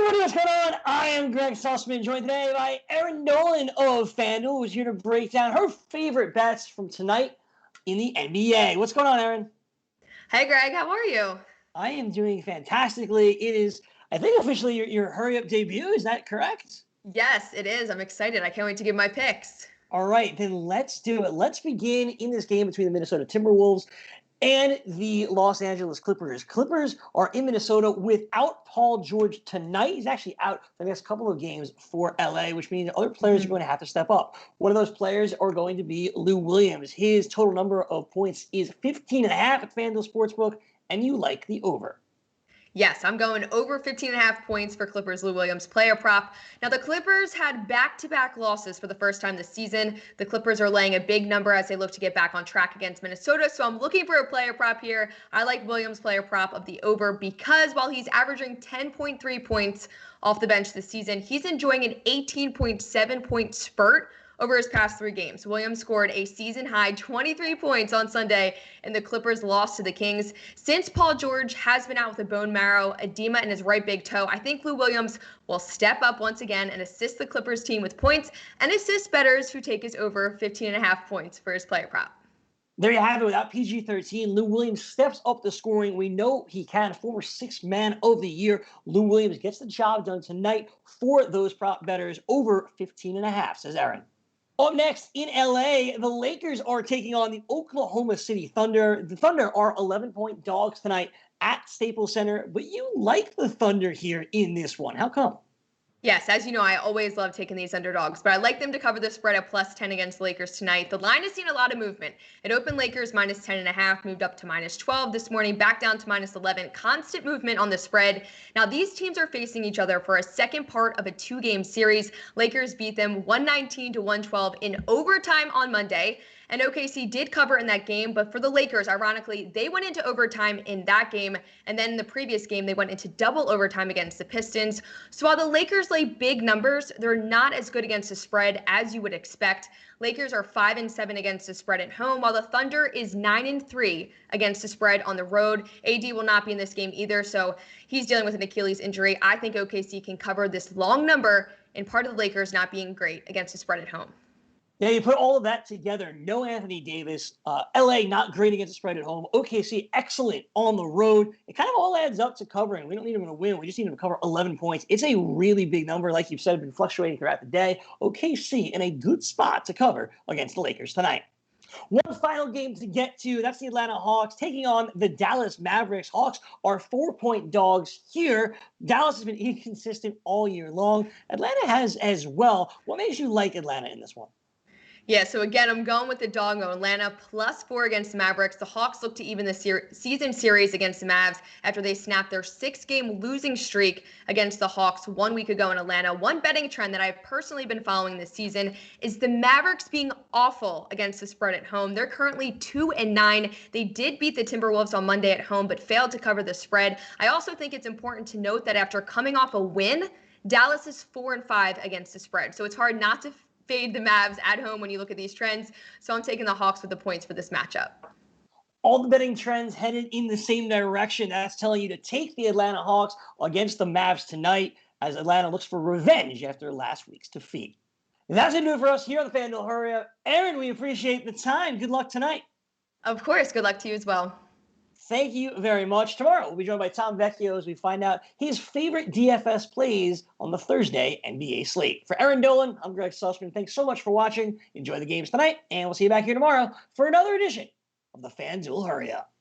everybody, what's going on? I am Gregg Sussman, joined today by Erin Dolan of FanDuel, who's here to break down her favorite bets from tonight in the NBA. What's going on, Erin? Hey, Greg. How are you? I am doing fantastically. It is, I think, officially your Hurry Up debut. Is that correct? Yes, it is. I'm excited. I can't wait to give my picks. All right, then let's do it. Let's begin in this game between the Minnesota Timberwolves and the Los Angeles Clippers. Clippers are in Minnesota without Paul George tonight. He's actually out for the next couple of games for LA, which means other players are going to have to step up. One of those players are going to be Lou Williams. His total number of points is 15.5 at FanDuel Sportsbook, and you like the over. Yes, I'm going over 15.5 points for Clippers Lou Williams player prop. Now, the Clippers had back-to-back losses for the first time this season. The Clippers are laying a big number as they look to get back on track against Minnesota. So I'm looking for a player prop here. I like Williams player prop of the over because while he's averaging 10.3 points off the bench this season, he's enjoying an 18.7 point spurt over his past 3 games. Williams scored a season-high 23 points on Sunday, and the Clippers lost to the Kings. Since Paul George has been out with a bone marrow edema in his right big toe, I think Lou Williams will step up once again and assist the Clippers team with points and assist bettors who take his over 15.5 points for his player prop. There you have it. Without PG-13, Lou Williams steps up the scoring. We know he can. Former sixth man of the year. Lou Williams gets the job done tonight for those prop bettors over 15.5, says Erin. Up next, in LA, the Lakers are taking on the Oklahoma City Thunder. The Thunder are 11-point dogs tonight at Staples Center, but you like the Thunder here in this one. How come? Yes, as you know, I always love taking these underdogs, but I like them to cover the spread at plus 10 against the Lakers tonight. The line has seen a lot of movement. It opened Lakers minus 10.5, moved up to minus 12 this morning, back down to minus 11. Constant movement on the spread. Now, these teams are facing each other for a second part of a 2-game series. Lakers beat them 119-112 in overtime on Monday. And OKC did cover in that game, but for the Lakers, ironically, they went into overtime in that game, and then in the previous game, they went into double overtime against the Pistons. So while the Lakers lay big numbers, they're not as good against the spread as you would expect. Lakers are 5-7 against the spread at home, while the Thunder is 9-3 against the spread on the road. AD will not be in this game either, so he's dealing with an Achilles injury. I think OKC can cover this long number, in part of the Lakers not being great against the spread at home. Yeah, you put all of that together. No Anthony Davis. LA not great against the spread at home. OKC excellent on the road. It kind of all adds up to covering. We don't need them to win. We just need them to cover 11 points. It's a really big number. Like you've said, been fluctuating throughout the day. OKC in a good spot to cover against the Lakers tonight. One final game to get to. That's the Atlanta Hawks taking on the Dallas Mavericks. Hawks are 4-point dogs here. Dallas has been inconsistent all year long. Atlanta has as well. What makes you like Atlanta in this one? Yeah, so again, I'm going with the dog on Atlanta, +4 against the Mavericks. The Hawks look to even the season series against the Mavs after they snapped their 6-game losing streak against the Hawks 1 week ago in Atlanta. One betting trend that I've personally been following this season is the Mavericks being awful against the spread at home. They're currently 2-9. They did beat the Timberwolves on Monday at home, but failed to cover the spread. I also think it's important to note that after coming off a win, Dallas is 4-5 against the spread. So it's hard not to fade the Mavs at home when you look at these trends. So I'm taking the Hawks with the points for this matchup. All the betting trends headed in the same direction. That's telling you to take the Atlanta Hawks against the Mavs tonight as Atlanta looks for revenge after last week's defeat. And that's going to do it for us here on the FanDuel Hurry Up. Erin, we appreciate the time. Good luck tonight. Of course. Good luck to you as well. Thank you very much. Tomorrow, we'll be joined by Tom Vecchio as we find out his favorite DFS plays on the Thursday NBA slate. For Erin Dolan, I'm Gregg Sussman. Thanks so much for watching. Enjoy the games tonight, and we'll see you back here tomorrow for another edition of the FanDuel Hurry Up.